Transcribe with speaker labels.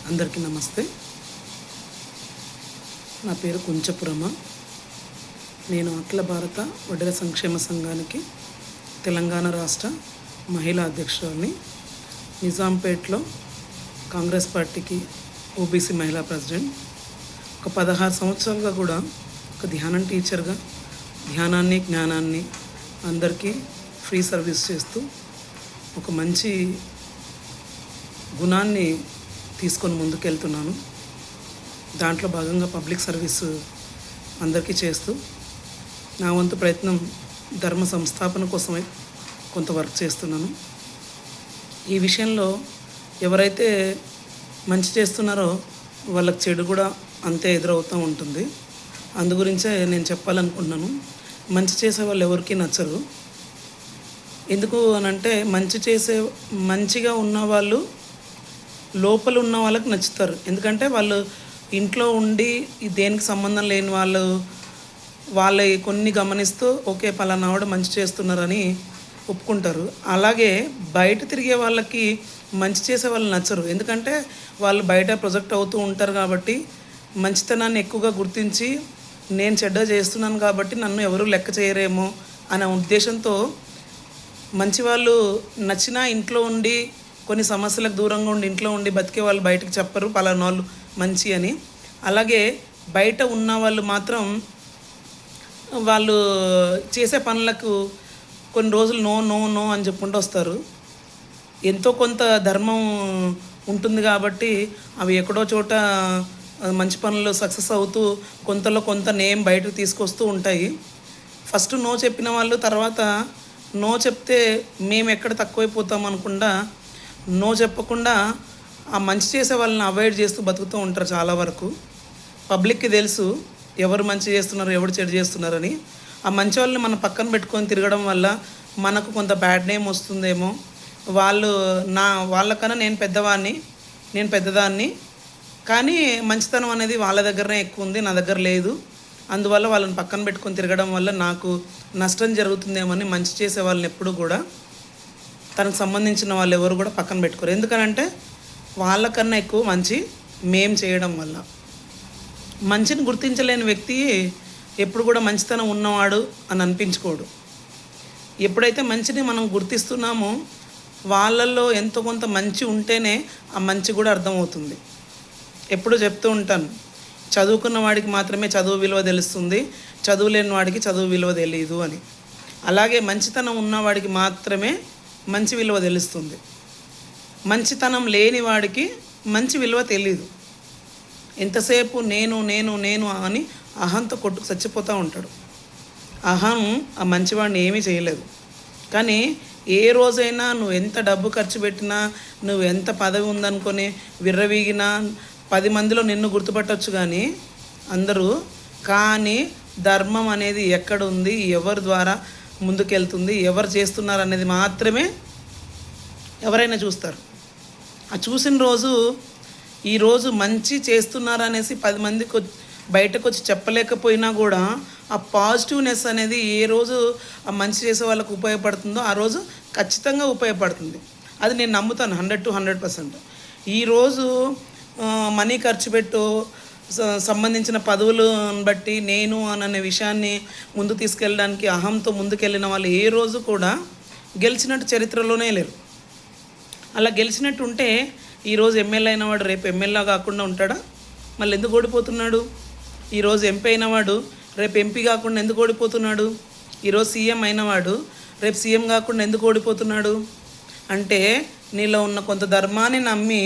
Speaker 1: అందరికీ నమస్తే. నా పేరు కుంచపురమ. నేను అఖిల భారత వడ్డెర సంక్షేమ సంఘానికి తెలంగాణ రాష్ట్ర మహిళా అధ్యక్షురాలిని. నిజాంపేట్లో కాంగ్రెస్ పార్టీకి ఓబీసీ మహిళా ప్రెసిడెంట్. ఒక 16 సంవత్సరాలుగా కూడా ఒక ధ్యానం టీచర్గా ధ్యానాన్ని జ్ఞానాన్ని అందరికీ ఫ్రీ సర్వీస్ చేస్తూ ఒక మంచి గుణాన్ని తీసుకొని ముందుకెళ్తున్నాను. దాంట్లో భాగంగా పబ్లిక్ సర్వీస్ అందరికీ చేస్తూ నా వంతు ప్రయత్నం ధర్మ సంస్థాపన కోసమై కొంత వర్క్ చేస్తున్నాను. ఈ విషయంలో ఎవరైతే మంచి చేస్తున్నారో వాళ్ళకి చెడు కూడా అంతే ఎదురవుతూ ఉంటుంది. అందుగురించే నేను చెప్పాలనుకుంటున్నాను. మంచి చేసే వాళ్ళు ఎవరికీ నచ్చరు. ఎందుకు అనంటే మంచిగా ఉన్నవాళ్ళు లోపల ఉన్న వాళ్ళకి నచ్చుతారు. ఎందుకంటే వాళ్ళు ఇంట్లో ఉండి దేనికి సంబంధం లేని వాళ్ళ కొన్ని గమనిస్తూ ఓకే పలానా ఆవిడ మంచి చేస్తున్నారని ఒప్పుకుంటారు. అలాగే బయట తిరిగే వాళ్ళకి మంచి చేసే వాళ్ళు నచ్చరు. ఎందుకంటే వాళ్ళు బయట ప్రొజెక్ట్ అవుతూ ఉంటారు కాబట్టి మంచితనాన్ని ఎక్కువగా గుర్తించి నేను చెడ్డ చేస్తున్నాను కాబట్టి నన్ను ఎవరూ లెక్క చేయరేమో అనే ఉద్దేశంతో మంచి వాళ్ళు నచ్చినా ఇంట్లో ఉండి కొన్ని సమస్యలకు దూరంగా ఉండి ఇంట్లో ఉండి బతికే వాళ్ళు బయటకు చెప్పరు పలానా వాళ్ళు మంచి అని. అలాగే బయట ఉన్న వాళ్ళు మాత్రం వాళ్ళు చేసే పనులకు కొన్ని రోజులు నో నో నో అని చెప్పుకుంటూ వస్తారు. ఎంతో కొంత ధర్మం ఉంటుంది కాబట్టి అవి ఎక్కడో చోట మంచి పనులు సక్సెస్ అవుతూ కొంతలో కొంత నేమ్ బయటకు తీసుకొస్తూ ఉంటాయి. ఫస్ట్ నో చెప్పిన వాళ్ళు తర్వాత నో చెప్తే మేము ఎక్కడ తక్కువైపోతాం అనుకుండా నో చెప్పకుండా ఆ మంచి చేసే వాళ్ళని అవాయిడ్ చేస్తూ బతుకుతూ ఉంటారు. చాలా వరకు పబ్లిక్కి తెలుసు ఎవరు మంచి చేస్తున్నారు ఎవరు చెడు చేస్తున్నారని. ఆ మంచి వాళ్ళని మనం పక్కన పెట్టుకొని తిరగడం వల్ల మనకు కొంత బ్యాడ్ నేమ్ వస్తుందేమో. వాళ్ళకన్నా నేను పెద్దదాన్ని కానీ మంచితనం అనేది వాళ్ళ దగ్గరనే ఎక్కువ ఉంది, నా దగ్గర లేదు. అందువల్ల వాళ్ళని పక్కన పెట్టుకొని తిరగడం వల్ల నాకు నష్టం జరుగుతుందేమో అని మంచి చేసే వాళ్ళని ఎప్పుడు కూడా తనకు సంబంధించిన వాళ్ళు ఎవరు కూడా పక్కన పెట్టుకోరు. ఎందుకనంటే వాళ్ళకన్నా ఎక్కువ మంచి మేం చేయడం వల్ల. మంచిని గుర్తించలేని వ్యక్తి ఎప్పుడు కూడా మంచితనం ఉన్నవాడు అని అనిపించుకోడు. ఎప్పుడైతే మంచిని మనం గుర్తిస్తున్నామో వాళ్ళల్లో ఎంతో కొంత మంచి ఉంటేనే ఆ మంచి కూడా అర్థమవుతుంది. ఎప్పుడు చెప్తూ ఉంటాను, చదువుకున్న వాడికి మాత్రమే చదువు విలువ తెలుస్తుంది, చదువు లేని వాడికి చదువు విలువ తెలియదు అని. అలాగే మంచితనం ఉన్నవాడికి మాత్రమే మంచి విలువ తెలుస్తుంది. మంచితనం లేని వాడికి మంచి విలువ తెలియదు. ఎంతసేపు నేను నేను నేను అని అహంతో కొట్టుకు చచ్చిపోతూ ఉంటాడు. అహం ఆ మంచివాడిని ఏమీ చేయలేదు. కానీ ఏ రోజైనా నువ్వు ఎంత డబ్బు ఖర్చు పెట్టినా నువ్వు ఎంత పదవి ఉందనుకొని విర్రవీగినా 10 మందిలో నిన్ను గుర్తుపట్టవచ్చు కానీ ధర్మం అనేది ఎక్కడ ఉంది, ఎవరి ద్వారా ముందుకెళ్తుంది, ఎవరు చేస్తున్నారు అనేది మాత్రమే ఎవరైనా చూస్తారు. ఆ చూసిన రోజు ఈరోజు మంచి చేస్తున్నారనేసి 10 మందికి బయటకు వచ్చి చెప్పలేకపోయినా కూడా ఆ పాజిటివ్నెస్ అనేది ఏ రోజు ఆ మంచి చేసే వాళ్ళకు ఉపయోగపడుతుందో ఆ రోజు ఖచ్చితంగా ఉపయోగపడుతుంది. అది నేను నమ్ముతాను 100 to 100%. ఈరోజు మనీ ఖర్చు పెట్టు సంబంధించిన పదవులను బట్టి నేను అనే విషయాన్ని ముందు తీసుకెళ్ళడానికి అహంతో ముందుకెళ్ళిన వాళ్ళు ఏ రోజు కూడా గెలిచినట్టు చరిత్రలోనే లేరు. అలా గెలిచినట్టు ఉంటే ఈరోజు ఎమ్మెల్యే అయినవాడు రేపు ఎమ్మెల్యే కాకుండా ఉంటాడా? మళ్ళీ ఎందుకు ఓడిపోతున్నాడు? ఈరోజు ఎంపీ అయినవాడు రేపు ఎంపీ కాకుండా ఎందుకు ఓడిపోతున్నాడు? ఈరోజు సీఎం అయినవాడు రేపు సీఎం కాకుండా ఎందుకు ఓడిపోతున్నాడు? అంటే నీలో ఉన్న కొంత ధర్మాన్ని నమ్మి